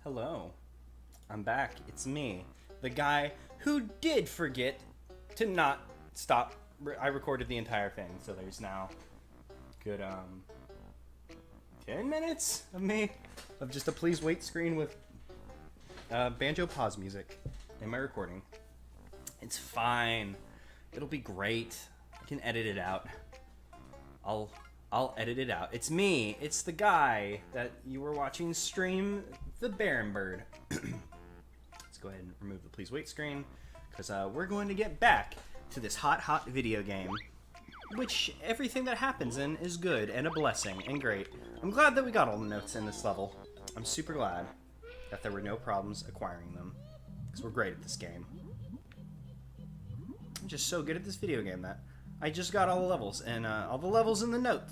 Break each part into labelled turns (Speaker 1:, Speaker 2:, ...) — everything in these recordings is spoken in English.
Speaker 1: Hello, I'm back. It's me, the guy who did forget to not stop. I recorded the entire thing, so there's now good 10 minutes of me of just a please wait screen with banjo pause music in my recording. It's fine. It'll be great. I can edit it out. I'll edit it out. It's me. It's the guy that you were watching stream the Baron Bird. Let's go ahead and remove the please wait screen because we're going to get back to this hot video game, which everything that happens in is good and a blessing and great. I'm glad that we got all the notes in this level. I'm super glad that there were no problems acquiring them because we're great at this game. I'm just so good at this video game that I just got all the levels and all the levels in the note.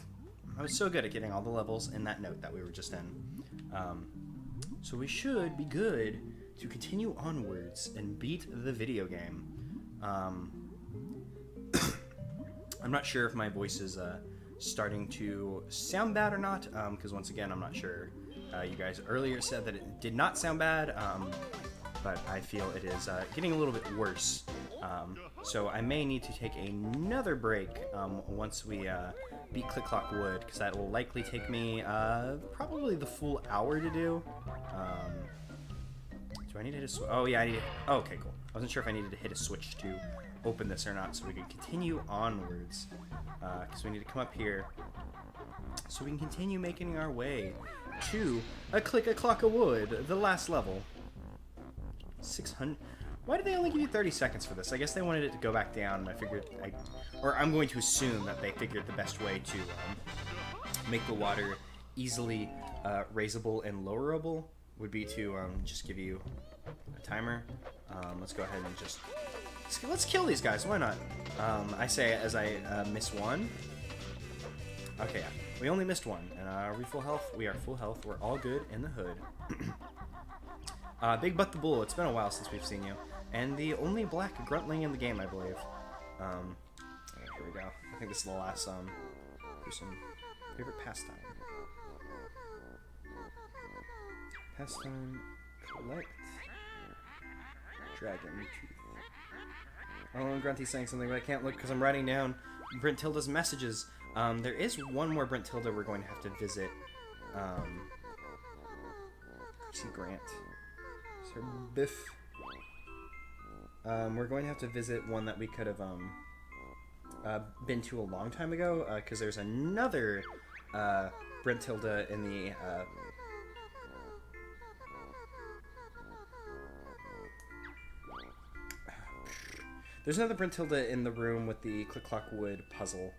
Speaker 1: I was so good at getting all the levels in that note that we were just in. So we should be good to continue onwards and beat the video game. I'm not sure if my voice is starting to sound bad or not, because once again, I'm not sure. You guys earlier said that it did not sound bad, but I feel it is getting a little bit worse. So I may need to take another break once we beat Click Clock Wood, because that will likely take me probably the full hour to do. Do I need to hit a switch? Oh yeah, I need to... Oh, okay, cool. I wasn't sure if I needed to hit a switch to open this or not, so we can continue onwards. Because we need to come up here so we can continue making our way to a Clock of Wood, the last level. 600... Why did they only give you 30 seconds for this? I guess they wanted it to go back down, and I figured... Or I'm going to assume that they figured the best way to make the water easily raisable and lowerable would be to just give you a timer. Let's go ahead and just... Let's kill these guys, why not? I say as I miss one. Okay, yeah. We only missed one. And are we full health? We are full health. We're all good in the hood. Big Butt the Bull, it's been a while since we've seen you. And the only black gruntling in the game, I believe. Here we go. I think this is the last do some favorite pastime. Pastime, collect, dragon tooth. Oh, Grunty's saying something, but I can't look because I'm writing down Brentilda's messages. There is one more Brentilda we're going to have to visit. See Grant. Sir Biff. We're going to have to visit one that we could have been to a long time ago, because there's another Brentilda in the there's another Brentilda in the room with the Click Clock Wood puzzle.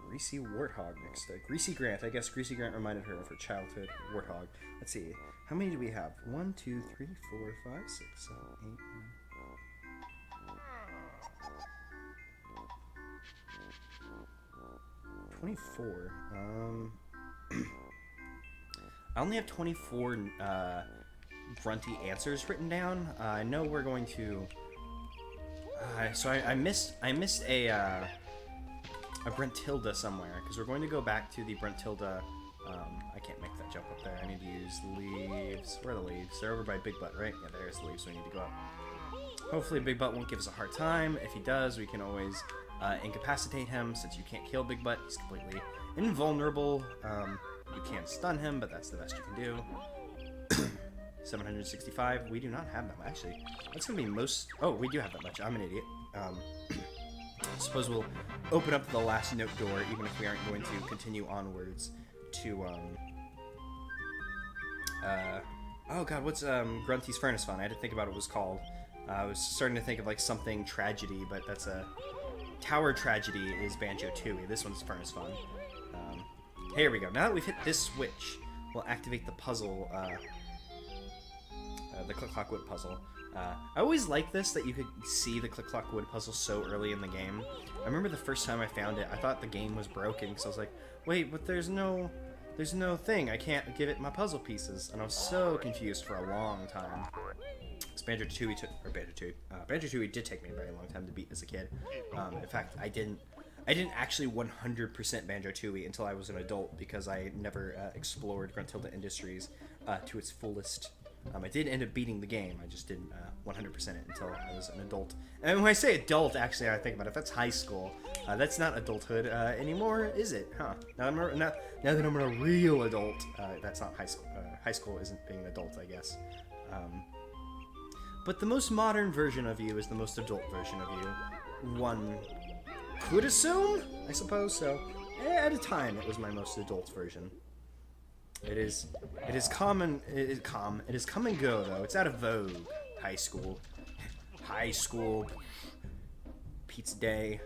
Speaker 1: Greasy Warthog next to Greasy Grant. I guess Greasy Grant reminded her of her childhood Warthog. Let's see. How many do we have? 1, 2, 3, 4, 5, 6, 7, 8, 9. 24. I only have 24 grunty answers written down. I know we're going to. So I missed a Brentilda somewhere because we're going to go back to the Brentilda. I can't make that jump up there. I need to use leaves. Where are the leaves? They're over by Big Butt, right? Yeah, there's the leaves. So we need to go up. Hopefully Big Butt won't give us a hard time. If he does, we can always incapacitate him since you can't kill Big Butt. He's completely invulnerable. You can stun him, but that's the best you can do. 765. We do not have that much. Actually, that's going to be most... Oh, we do have that much. I'm an idiot. I suppose we'll open up the last note door, even if we aren't going to continue onwards to, oh god, what's, Grunty's Furnace Fun? I had to think about what it was called. I was starting to think of, like, something tragedy, but that's a... Tower Tragedy is Banjo-Tooie. This one's Furnace Fun. Here we go. Now that we've hit this switch, we'll activate the puzzle, the Click Clock Wood puzzle. I always liked this, that you could see the Click Clock Wood puzzle so early in the game. I remember the first time I found it, I thought the game was broken, because I was like, wait, but there's no thing, I can't give it my puzzle pieces, and I was so confused for a long time. Banjo-Tooie did take me a very long time to beat as a kid. In fact, I didn't I didn't actually 100% Banjo-Tooie until I was an adult because I never explored Gruntilda Industries to its fullest. I did end up beating the game. I just didn't 100% it until I was an adult. And when I say adult, actually, I think about it. If that's high school, that's not adulthood anymore, is it? Huh? Now that I'm a real adult, that's not high school. High school isn't being an adult, I guess. But the most modern version of you is the most adult version of you. One could assume, I suppose. So, at a time, it was my most adult version. It is come and go though. It's out of vogue. High school, pizza day,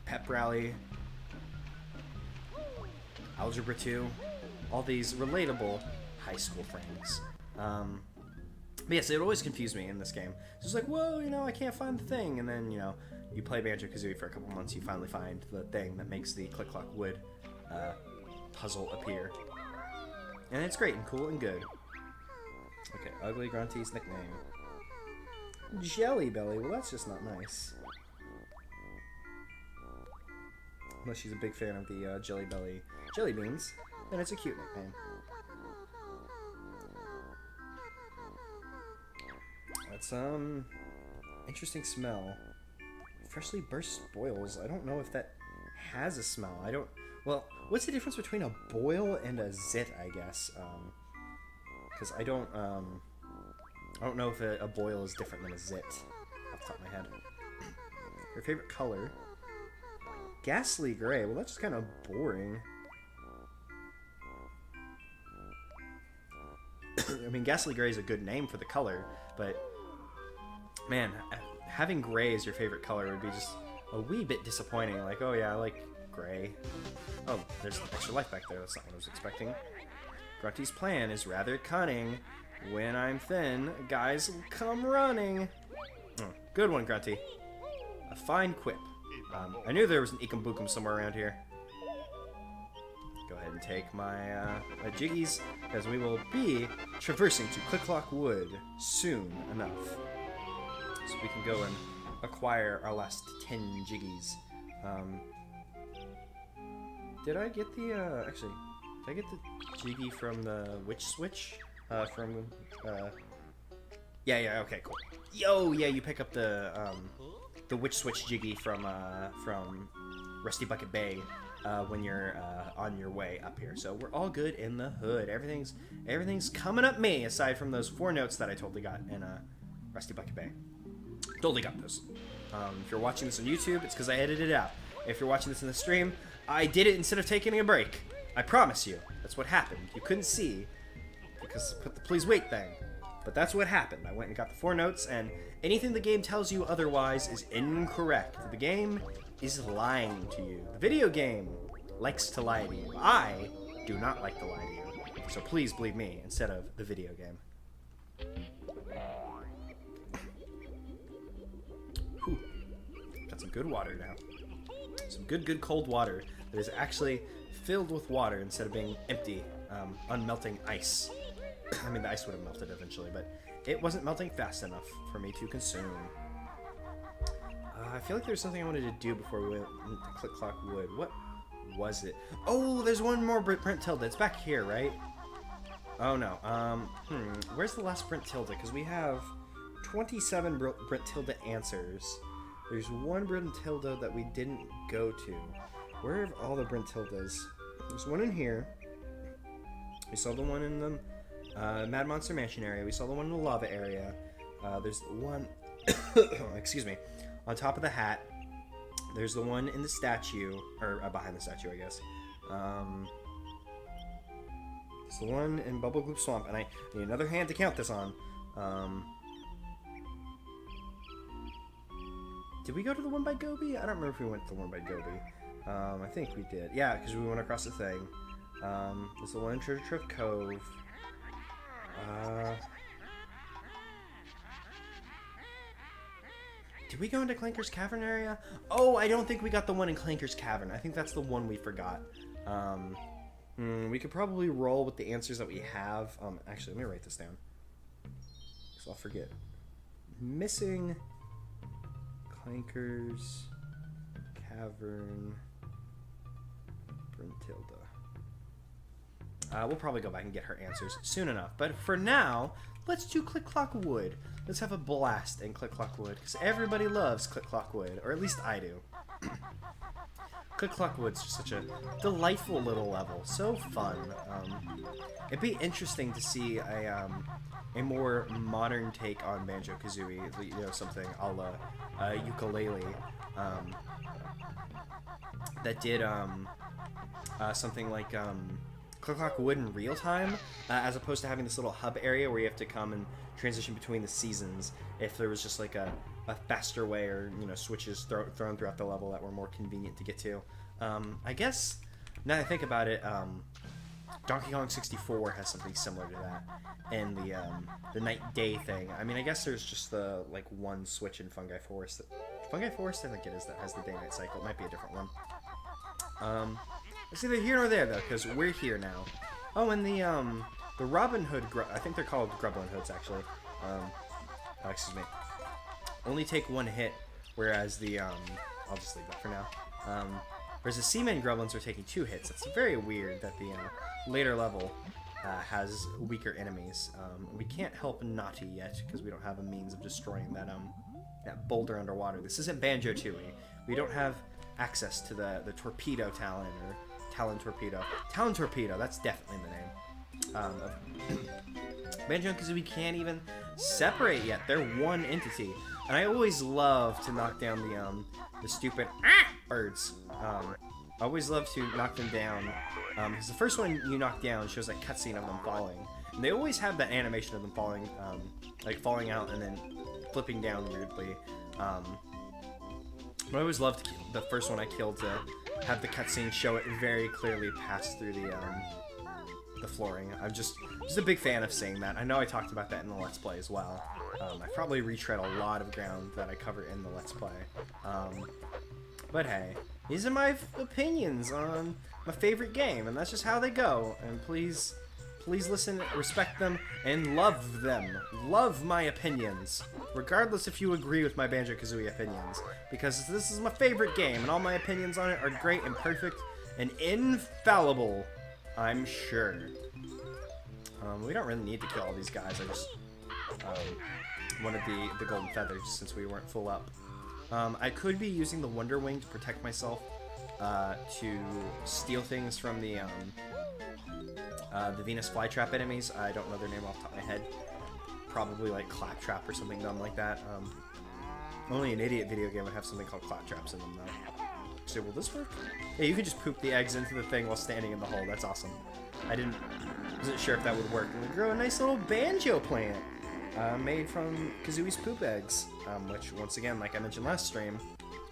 Speaker 1: pep rally, algebra 2, all these relatable high school things. But yes, it always confused me in this game. It's just like, whoa, you know, I can't find the thing, and then, you know, you play Banjo-Kazooie for a couple months, you finally find the thing that makes the click-clock-wood puzzle appear. And it's great and cool and good. Okay, Ugly Grunty's nickname. Jelly Belly, well that's just not nice. Unless she's a big fan of the Jelly Belly jelly beans, then it's a cute nickname. That's, interesting smell. Freshly burst boils. I don't know if that has a smell. Well, what's the difference between a boil and a zit, I guess? Because I don't know if a boil is different than a zit, off the top of my head. Your favorite color? Ghastly gray. Well, that's just kind of boring. I mean, ghastly gray is a good name for the color, but man, having gray as your favorite color would be just a wee bit disappointing. Like, oh yeah, I like gray. Oh, there's extra life back there. That's not what I was expecting. Grunty's plan is rather cunning. When I'm thin, guys come running. Good one, Grunty. A fine quip. I knew there was an Ekum Bookum somewhere around here. Go ahead and take my jiggies, because we will be traversing to Click-Clock-Wood soon enough. So we can go and acquire our last 10 jiggies. Did I get the, actually, did I get the jiggy from the Witch Switch? Yeah, okay, cool. Yo, yeah, you pick up the Witch Switch jiggy from Rusty Bucket Bay when you're on your way up here. So we're all good in the hood. Everything's coming up me, aside from those 4 notes that I totally got in Rusty Bucket Bay. Totally got those. If you're watching this on YouTube, it's because I edited it out. If you're watching this in the stream, I did it instead of taking a break. I promise you. That's what happened. You couldn't see because put the please wait thing. But that's what happened. I went and got the 4 notes, and anything the game tells you otherwise is incorrect. The game is lying to you. The video game likes to lie to you. I do not like to lie to you. So please believe me instead of the video game. Whew. Got some good water now. Some good cold water that is actually filled with water instead of being empty, unmelting ice. I mean, the ice would have melted eventually, but it wasn't melting fast enough for me to consume. I feel like there's something I wanted to do before we went into Click-Clock-Wood. What was it? Oh, there's one more Brentilda. It's back here, right? Oh, no. Where's the last Brentilda? Because we have 27 Brentilda answers. There's one Brentilda that we didn't go to. Where are all the Brentildas? There's one in here. We saw the one in the Mad Monster Mansion area. We saw the one in the lava area. There's the one... excuse me. On top of the hat. There's the one in the statue. Or behind the statue, I guess. It's the one in Bubble Gloop Swamp. And I need another hand to count this on. Did we go to the one by Gobi? I don't remember if we went to the one by Gobi. I think we did. Yeah, because we went across the thing. There's the one in Treasure Trove Cove. Did we go into Clanker's Cavern area? Oh, I don't think we got the one in Clanker's Cavern. I think that's the one we forgot. We could probably roll with the answers that we have. Actually, let me write this down. Because I'll forget. Missing Clanker's Tavern Bruntilda. We'll probably go back and get her answers soon enough. But for now, let's do Click Clock Wood. Let's have a blast in Click Clock Wood, because everybody loves Click Clock Wood, or at least I do. Click Clock Wood's just such a delightful little level, so fun. It'd be interesting to see a more modern take on Banjo-Kazooie, you know, something a la Ukulele, that did something like Click Clock Wood in real time, as opposed to having this little hub area where you have to come and transition between the seasons. If there was just like a faster way, or you know, switches thrown throughout the level that were more convenient to get to. I guess now that I think about it, Donkey Kong 64 has something similar to that, and the night-day thing. I mean, I guess there's just the like one switch in Fungi Forest. Fungi Forest, I think it is, that has the day-night cycle. It might be a different one. It's either here or there though, because we're here now. Oh, and the Robin Hood, I think they're called Grublin Hoods actually. Excuse me. Only take one hit, whereas the I'll just leave that for now. Whereas the Seaman Grublins are taking 2 hits. It's very weird that the later level has weaker enemies. We can't help Naughty yet because we don't have a means of destroying that boulder underwater. This isn't Banjo-Tooie. We don't have access to the Torpedo Talon, or Talon Torpedo. Talon Torpedo, that's definitely the name. Banjo-Kazooie can't even separate yet. They're one entity. And I always love to knock down the stupid birds. I always love to knock them down, because the first one you knock down shows that cutscene of them falling. And they always have that animation of them falling, like falling out and then flipping down weirdly. But I always loved the first one I killed to have the cutscene show it very clearly pass through the flooring. I'm just a big fan of seeing that. I know I talked about that in the Let's Play as well. I probably retread a lot of ground that I cover in the Let's Play. But hey, these are my opinions on my favorite game, and that's just how they go. And please listen, respect them, and love them. Love my opinions, regardless if you agree with my Banjo-Kazooie opinions, because this is my favorite game, and all my opinions on it are great and perfect and infallible, I'm sure. We don't really need to kill all these guys. I just wanted the golden feathers since we weren't full up. I could be using the Wonder Wing to protect myself, to steal things from the Venus Flytrap enemies. I don't know their name off the top of my head. Probably like Claptrap or something dumb like that. Only an idiot video game would have something called Claptraps in them though. So will this work? Yeah, you can just poop the eggs into the thing while standing in the hole. That's awesome. Wasn't sure if that would work. And we grow a nice little banjo plant, made from Kazooie's poop eggs, which once again, like I mentioned last stream,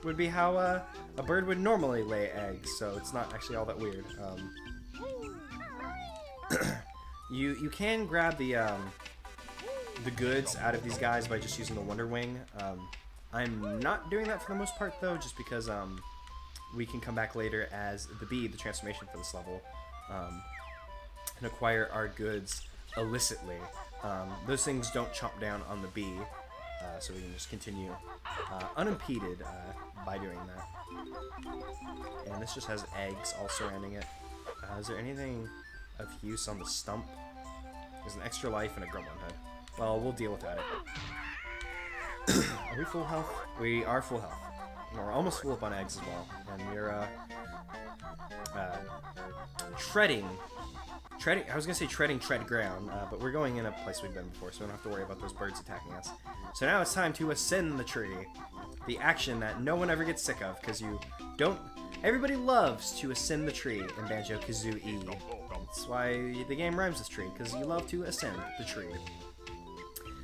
Speaker 1: would be how a bird would normally lay eggs. So it's not actually all that weird. You can grab the goods out of these guys by just using the Wonder Wing. I'm not doing that for the most part though, just because we can come back later as the bee, the transformation for this level, and acquire our goods illicitly. Those things don't chomp down on the bee, so we can just continue unimpeded by doing that. And this just has eggs all surrounding it. Is there anything of use on the stump? There's an extra life and a Gremlin head. Well, we'll deal with that. Are we full health? We are full health. We're almost full up on eggs as well. And we're treading. I was gonna say tread ground, but we're going in a place we've been before, so we don't have to worry about those birds attacking us. So now it's time to ascend the tree. The action that no one ever gets sick of, because you don't... Everybody loves to ascend the tree in Banjo-Kazooie. That's why the game rhymes with tree, because you love to ascend the tree.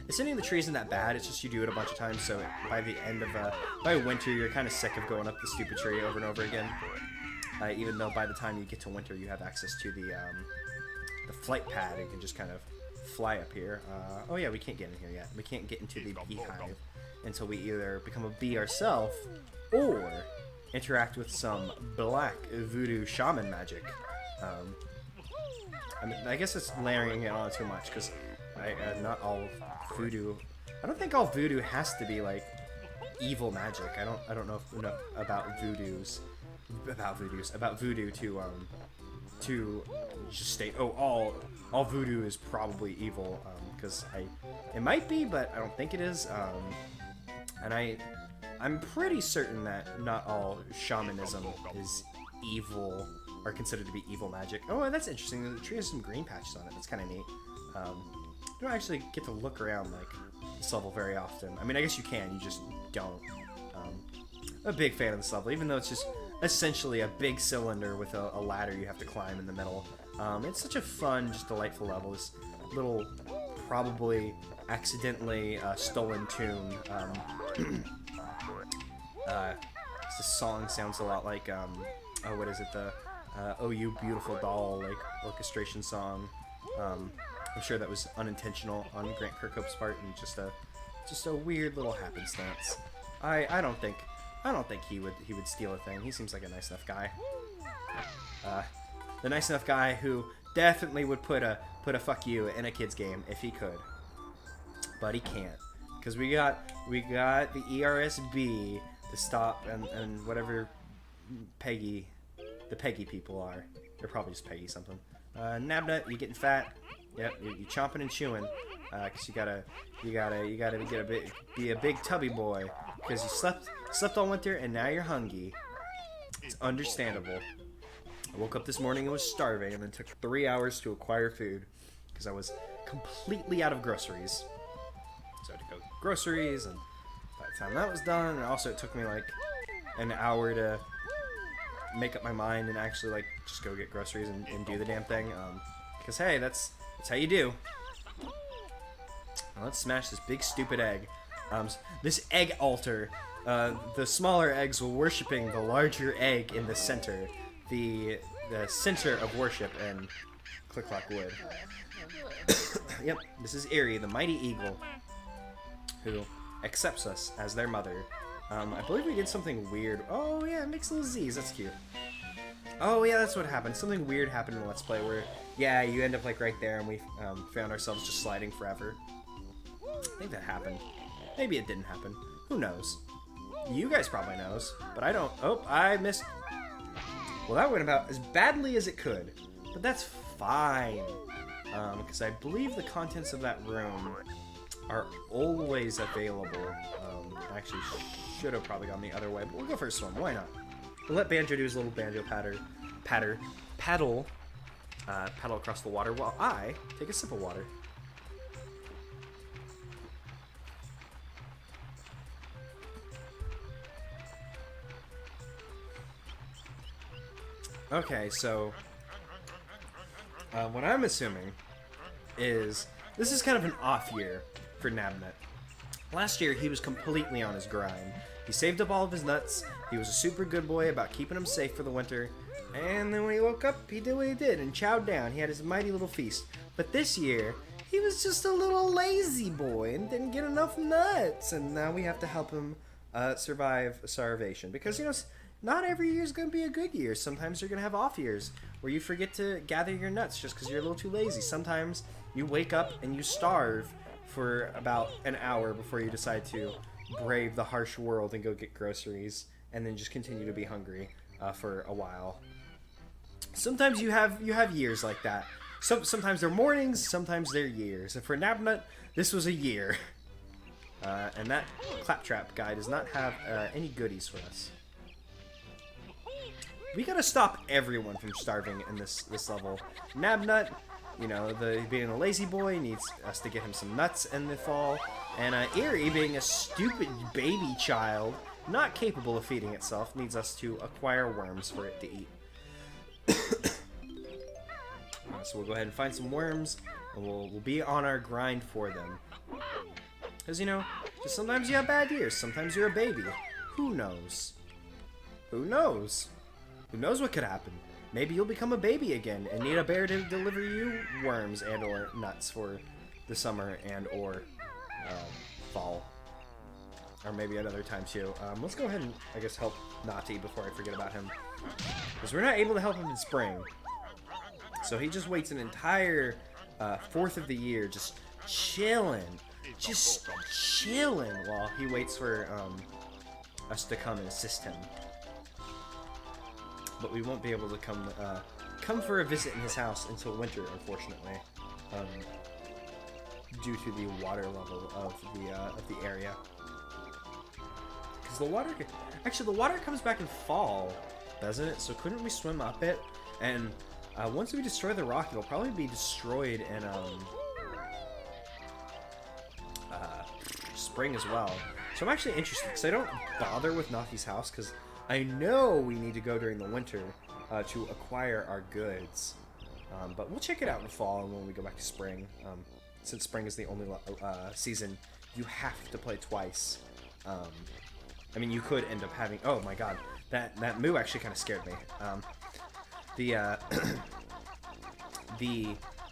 Speaker 1: Ascending the tree isn't that bad, it's just you do it a bunch of times, so by the end of, by winter, you're kind of sick of going up the stupid tree over and over again. Even though by the time you get to winter, you have access to the flight pad, you can just kind of fly up here. Oh yeah, we can't get in here yet. We can't get into the beehive until we either become a bee ourselves, or interact with some black voodoo shaman magic. I mean, I guess it's layering it on too much, because not all voodoo... I don't think all voodoo has to be, like, evil magic. I don't know enough about voodoo to just state, oh, all voodoo is probably evil, because it might be, but I don't think it is. And I'm pretty certain that not all shamanism is evil, or considered to be evil magic. Oh, that's interesting. The tree has some green patches on it. That's kind of neat. You don't actually get to look around like this level very often. I mean, I guess you can. You just don't. I'm a big fan of this level, even though it's just essentially a big cylinder with a ladder you have to climb in the middle. It's such a fun, just delightful level. This little, probably accidentally stolen tune. This song sounds a lot like, oh, what is it? The Oh You Beautiful Doll, like, orchestration song. I'm sure that was unintentional on Grant Kirkhope's part, and just a weird little happenstance. I don't think he would steal a thing. He seems like a nice enough guy. The nice enough guy who definitely would put a fuck you in a kid's game if he could, but he can't, because we got the ERSB to stop and whatever the Peggy people are. They're probably just Peggy something. Nabnut, you getting fat? Yep, you chomping and chewing, cause you gotta be a big tubby boy, because you slept all winter and now you're hungry. It's understandable. I woke up this morning and was starving, and then took 3 hours to acquire food, because I was completely out of groceries. So I had to go get groceries, and by the time that was done, and also it took me like an hour to make up my mind and actually like just go get groceries and do the damn thing. Because hey, that's how you do. Now let's smash this big stupid egg. This egg altar. The smaller eggs were worshipping the larger egg in the center. The center of worship, and click-clock wood. Yep, this is Eerie, the mighty eagle, who accepts us as their mother. I believe we did something weird. Oh yeah, it makes little Z's. That's cute. Oh yeah, that's what happened. Something weird happened in Let's Play where, yeah, you end up like right there, and we found ourselves just sliding forever. I think that happened. Maybe it didn't happen. Who knows? You guys probably knows, but I don't. Oh, I missed. Well, that went about as badly as it could, but that's fine, because I believe the contents of that room are always available. I actually should have probably gone the other way, but we'll go for a swim. Why not? We'll let Banjo do his little banjo paddle across the water while I take a sip of water. Okay, so what I'm assuming is this is kind of an off year for Nabnut. Last year, he was completely on his grind. He saved up all of his nuts, he was a super good boy about keeping them safe for the winter, and then when he woke up, he did what he did and chowed down. He had his mighty little feast. But this year, he was just a little lazy boy and didn't get enough nuts, and now we have to help him survive starvation. Because, you know, not every year is going to be a good year. Sometimes you're going to have off years where you forget to gather your nuts just because you're a little too lazy. Sometimes you wake up and you starve for about an hour before you decide to brave the harsh world and go get groceries, and then just continue to be hungry for a while. Sometimes you have years like that. Sometimes they're mornings, sometimes they're years. And for Nabnut, this was a year. And that claptrap guy does not have any goodies for us. We gotta stop everyone from starving in this level. Nabnut, you know, being a lazy boy, needs us to get him some nuts in the fall. And Eerie, being a stupid baby child, not capable of feeding itself, needs us to acquire worms for it to eat. So we'll go ahead and find some worms, and we'll be on our grind for them. Because, you know, just sometimes you have bad years. Sometimes you're a baby. Who knows? Who knows? Who knows what could happen? Maybe you'll become a baby again and need a bear to deliver you worms and or nuts for the summer and or fall. Or maybe another time too. Let's go ahead and, I guess, help Naughty before I forget about him. Because we're not able to help him in spring. So he just waits an entire 4th of the year just chilling. just chilling while he waits for us to come and assist him. But we won't be able to come for a visit in his house until winter, unfortunately, due to the water level of the area. Because the water comes back in fall, doesn't it? So couldn't we swim up it? And once we destroy the rock, it'll probably be destroyed in spring as well. So I'm actually interested, because I don't bother with Nafi's house, because I know we need to go during the winter to acquire our goods. But we'll check it out in the fall and when we go back to spring. Since spring is the only season you have to play twice. I mean, you could end up having... Oh my god, that moo actually kind of scared me.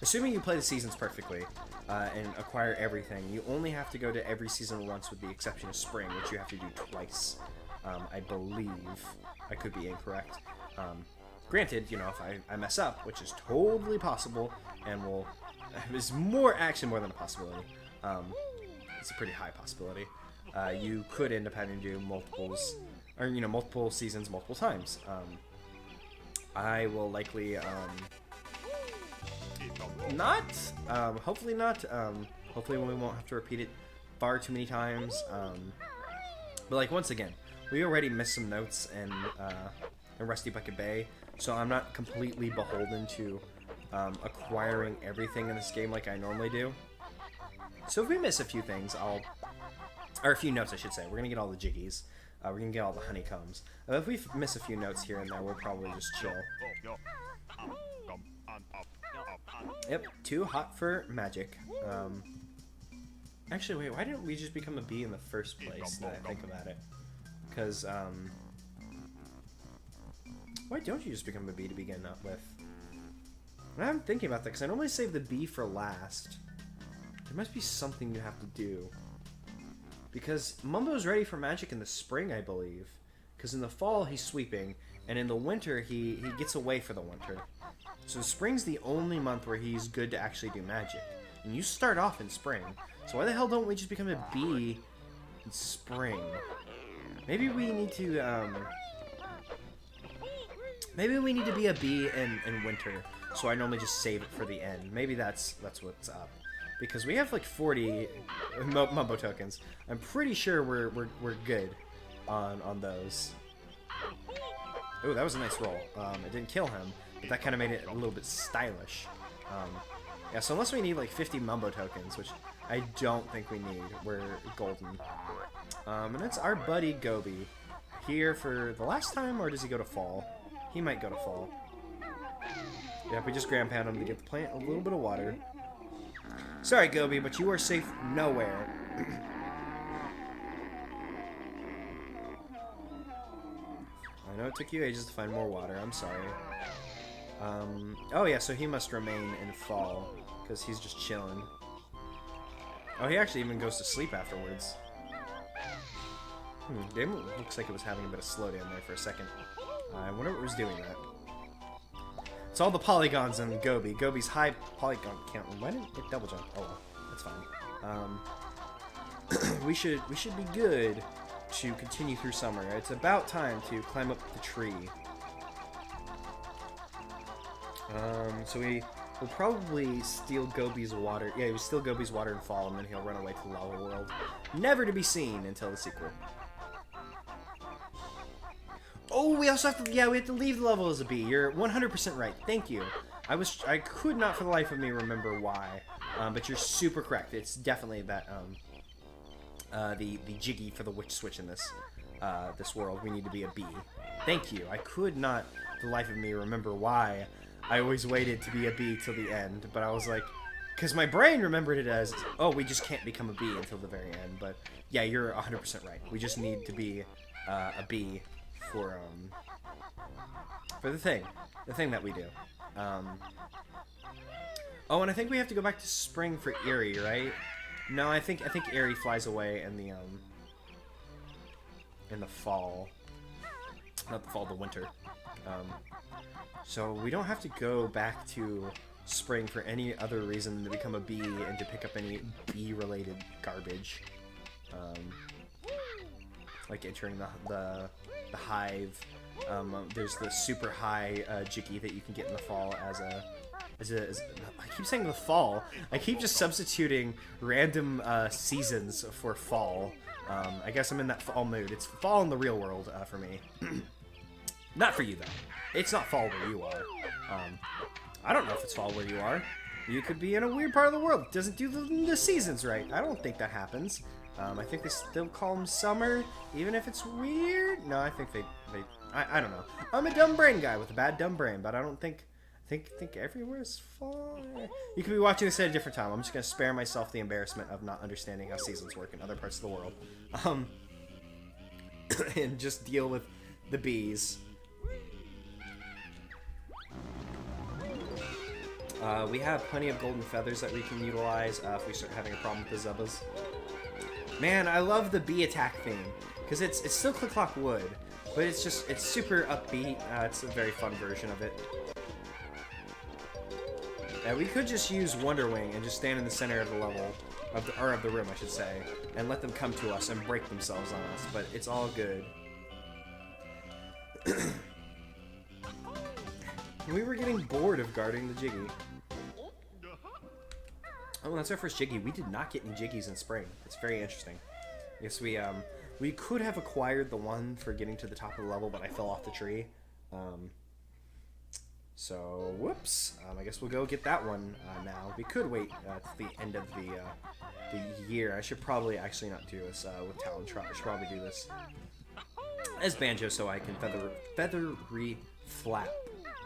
Speaker 1: Assuming you play the seasons perfectly and acquire everything, you only have to go to every season once with the exception of spring, which you have to do twice. I believe. I could be incorrect. Granted, you know, if I mess up, which is totally possible, and is actually more than a possibility. It's a pretty high possibility. You could end up having to do multiple seasons multiple times. I will likely not. Hopefully not. Hopefully we won't have to repeat it far too many times. But like once again, we already missed some notes in Rusty Bucket Bay, so I'm not completely beholden to acquiring everything in this game like I normally do. So if we miss a few things, or a few notes I should say, we're gonna get all the jiggies. We're gonna get all the honeycombs. If we miss a few notes here and there, we'll probably just chill. Yep, too hot for magic. Actually, wait, why didn't we just become a bee in the first place, now that I think about it? Because, why don't you just become a bee to begin up with? And I'm thinking about that, because I normally save the bee for last. There must be something you have to do. Because Mumbo's ready for magic in the spring, I believe. Because in the fall, he's sweeping, and in the winter, he gets away for the winter. So spring's the only month where he's good to actually do magic. And you start off in spring. So why the hell don't we just become a bee in spring? Maybe we need to, maybe we need to be a bee in winter. So I normally just save it for the end. Maybe that's what's up. Because we have like 40 Mumbo tokens. I'm pretty sure we're good on those. Oh, that was a nice roll. It didn't kill him, but that kind of made it a little bit stylish. Yeah, so unless we need like 50 Mumbo tokens, which I don't think we need, we're golden. And it's our buddy Gobi. Here for the last time, or does he go to fall? He might go to fall. Yeah, we just ground pound him to get the plant a little bit of water. Sorry, Gobi, but you are safe nowhere. I know it took you ages to find more water. I'm sorry. Oh yeah, so he must remain in fall, because he's just chilling. Oh, he actually even goes to sleep afterwards. Game looks like it was having a bit of slowdown there for a second. I wonder what was doing that. It's all the polygons in Gobi. Gobi's high polygon count. Why didn't it double jump? Oh well, that's fine. we should be good to continue through summer. It's about time to climb up the tree. So we'll probably steal Gobi's water. Yeah, we steal Gobi's water in fall, and then he'll run away to the Lava World, never to be seen until the sequel. Oh, we also have to, yeah, we have to leave the level as a bee. You're 100% right. Thank you. I could not for the life of me remember why, but you're super correct. It's definitely that, the jiggy for the witch switch in this world. We need to be a bee. Thank you. I could not for the life of me remember why I always waited to be a bee till the end, but I was like, because my brain remembered it as, oh, we just can't become a bee until the very end. But yeah, you're 100% right. We just need to be a bee for the thing that we do. Oh, and I think we have to go back to spring for Eerie, right? No, I think Eerie flies away in the fall. Not the fall, the winter. So we don't have to go back to spring for any other reason than to become a bee and to pick up any bee-related garbage. Like entering the hive. There's the super high Jiggy that you can get in the fall as I keep saying the fall. I keep just substituting random seasons for fall. I guess I'm in that fall mood. It's fall in the real world for me. Not for you though. It's not fall where you are. I don't know if it's fall where you are. You could be in a weird part of the world that doesn't do the seasons right. I don't think that happens. I think they still call them summer, even if it's weird. No, I think I don't know. I'm a dumb brain guy with a bad dumb brain, but I don't think everywhere is fall. You could be watching this at a different time. I'm just gonna spare myself the embarrassment of not understanding how seasons work in other parts of the world, and just deal with the bees. We have plenty of golden feathers that we can utilize if we start having a problem with the Zubbas. Man, I love the bee attack theme, because it's still Click Clock Wood, but it's super upbeat. It's a very fun version of it. We could just use Wonder Wing and just stand in the center of the level, of the room, I should say, and let them come to us and break themselves on us, but it's all good. We were getting bored of guarding the Jiggy. Oh, that's our first Jiggy. We did not get any Jiggies in spring. It's very interesting. Yes, we could have acquired the one for getting to the top of the level, but I fell off the tree. So, whoops. I guess we'll go get that one now. We could wait to the end of the year. I should probably actually not do this with Talon Trot. I should probably do this as Banjo so I can feathery flap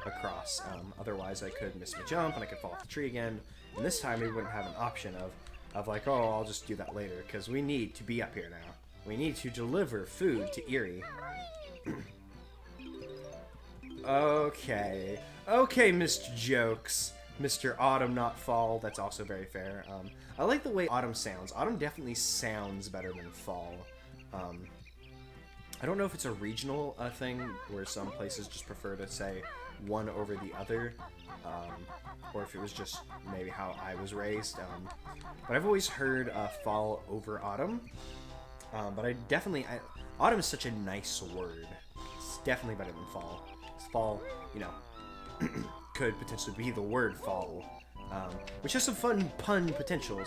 Speaker 1: across. Otherwise, I could miss my jump and I could fall off the tree again. And this time, we wouldn't have an option of like, oh, I'll just do that later, because we need to be up here now. We need to deliver food to Eerie. Okay, Mr. Jokes. Mr. Autumn, not fall. That's also very fair. I like the way autumn sounds. Autumn definitely sounds better than fall. I don't know if it's a regional thing, where some places just prefer to say one over the other, or if it was just maybe how I was raised. But I've always heard fall over autumn. But autumn is such a nice word. It's definitely better than fall. Fall, you know, could potentially be the word fall, which has some fun pun potential,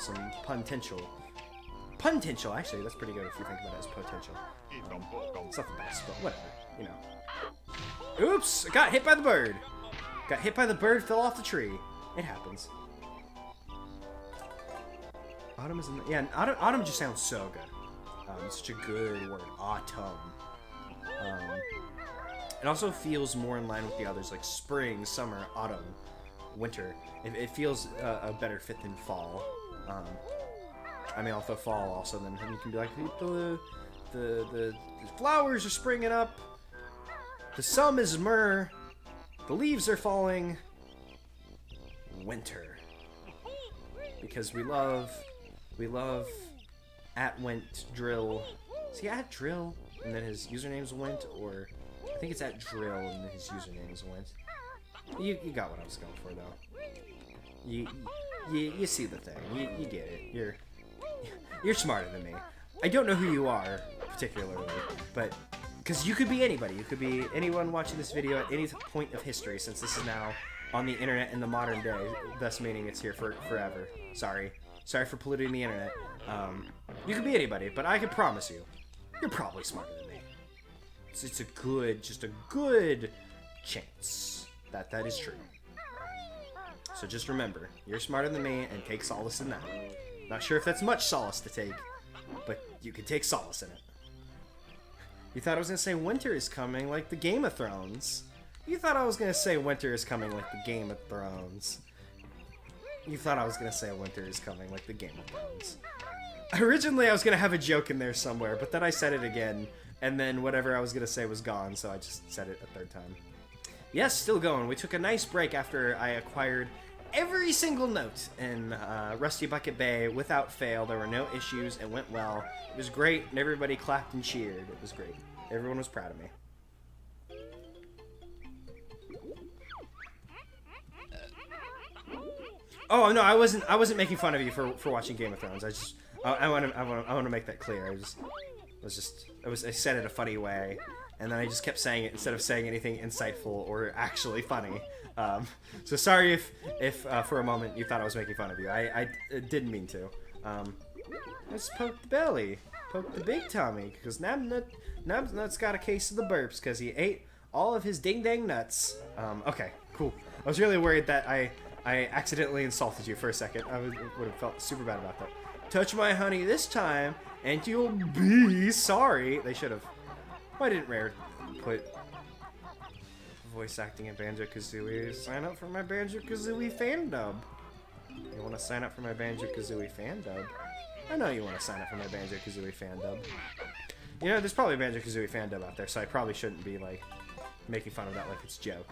Speaker 1: Pun-tential, actually, that's pretty good if you think about it as potential. It's not the best, but whatever, you know. Oops! I got hit by the bird! Got hit by the bird, fell off the tree. It happens. Autumn is in the, yeah, autumn just sounds so good. It's such a good word. Autumn. It also feels more in line with the others, like spring, summer, autumn, winter. It feels a better fit than fall. I mean, also fall also, then you can be like, the flowers are springing up, the sun is myrrh, the leaves are falling, winter. Because we love @Went Drill. Is he @Drill and then his username's Went, or I think it's @Drill and then his username's Went. You got what I was going for though. You see the thing. You get it. You're smarter than me. I don't know who you are particularly, but because you could be anybody. You could be anyone watching this video at any point of history, since this is now on the internet in the modern day, thus meaning it's here for forever. Sorry for polluting the internet. You could be anybody, but I can promise you, you're probably smarter than me. It's just a good chance that is true. So just remember, you're smarter than me, and take solace in that. Not sure if that's much solace to take, but you can take solace in it. You thought I was gonna say winter is coming like the Game of Thrones. You thought I was gonna say winter is coming like the Game of Thrones. You thought I was gonna say winter is coming like the Game of Thrones. Originally, I was gonna have a joke in there somewhere, but then I said it again, and then whatever I was gonna say was gone, so I just said it a third time. Yes, still going. We took a nice break after I acquired every single note in Rusty Bucket Bay without fail. There were no issues. It went well. It was great, and everybody clapped and cheered. It was great. Everyone was proud of me. Oh no, I wasn't making fun of you for watching Game of Thrones. I want to make that clear. I said it in a funny way, and then I just kept saying it instead of saying anything insightful or actually funny. So sorry if for a moment you thought I was making fun of you. I didn't mean to. Let's poke the belly, poke the big tummy, because Nubnut's got a case of the burps because he ate all of his ding dang nuts. Okay, cool. I was really worried that I accidentally insulted you for a second. I would have felt super bad about that. Touch my honey this time, and you'll be sorry. They should have. Why didn't Rare put voice acting in Banjo-Kazooie? Sign up for my Banjo-Kazooie fan dub. You want to sign up for my Banjo-Kazooie fan dub? I know you want to sign up for my Banjo-Kazooie fan dub. You know, there's probably a Banjo-Kazooie fan dub out there, so I probably shouldn't be, like, making fun of that like it's a joke.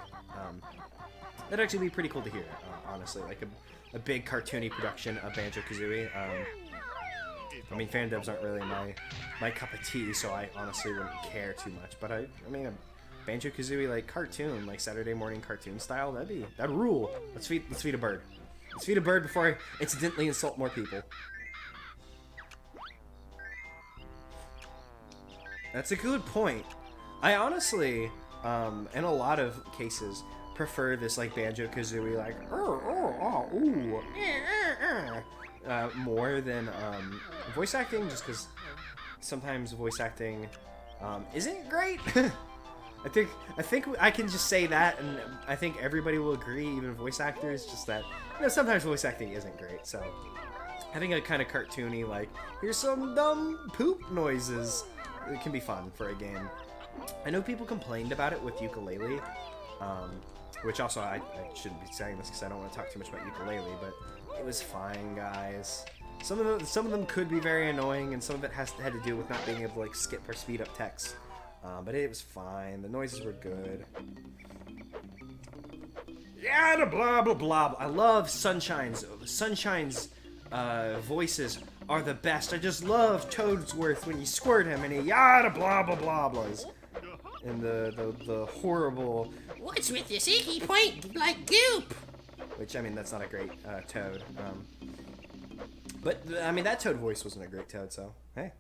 Speaker 1: That'd actually be pretty cool to hear, honestly. Like, a big cartoony production of Banjo-Kazooie. I mean, fan dubs aren't really my cup of tea, so I honestly wouldn't care too much. But I mean, a Banjo-Kazooie, like, cartoon, like Saturday morning cartoon style, that'd rule. Let's feed a bird. Let's feed a bird before I incidentally insult more people. That's a good point. I honestly, in a lot of cases, prefer this, like, Banjo-Kazooie, like, more than voice acting, just because sometimes voice acting isn't great. I think I can just say that, and I think everybody will agree, even voice actors, just that, you know, sometimes voice acting isn't great. So having a kind of cartoony, like, here's some dumb poop noises, it can be fun for a game. I know people complained about it with Ukulele, which also I shouldn't be saying this because I don't want to talk too much about Ukulele, but it was fine, guys. Some of them could be very annoying, and some of it had to do with not being able to, like, skip or speed up text. But it was fine. The noises were good. Yeah, the blah blah blah. I love Sunshine's voices are the best. I just love Toadsworth when you squirt him and he yada blah blah blah blahs. And the horrible
Speaker 2: What's with this icky point like goop?
Speaker 1: Which, I mean, that's not a great Toad. But I mean, that Toad voice wasn't a great Toad, so hey.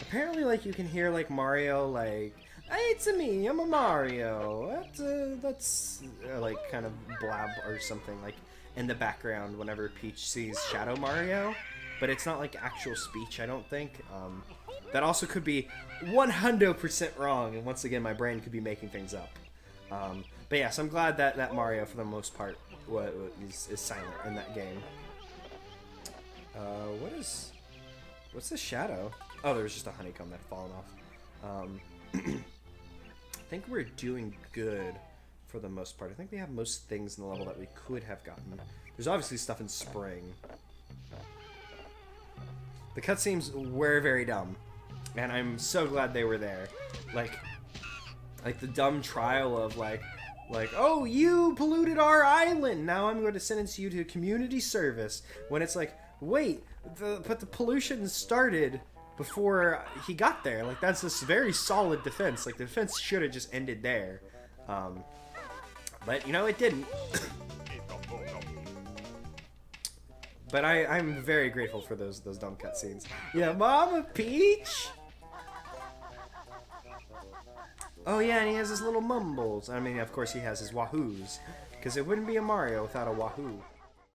Speaker 1: Apparently, like, you can hear, like, Mario, like, hey, it's me, I'm a Mario. That's like, kind of blab or something, like, in the background whenever Peach sees Shadow Mario. But it's not, like, actual speech, I don't think. That also could be 100% wrong, and once again, my brain could be making things up. But yes, I'm glad that Mario, for the most part, is silent in that game. What's this shadow? Oh, there was just a honeycomb that had fallen off. I think we're doing good for the most part. I think we have most things in the level that we could have gotten. There's obviously stuff in spring. The cutscenes were very dumb, and I'm so glad they were there. Like the dumb trial of like, oh, you polluted our island. Now I'm going to sentence you to community service. When it's like, wait, but the pollution started before he got there. Like, that's this very solid defense. Like, the defense should have just ended there. But, you know, it didn't. But I'm very grateful for those dumb cutscenes. Yeah, Mama Peach! Oh yeah, and he has his little mumbles. I mean, of course he has his wahoos. Because it wouldn't be a Mario without a wahoo.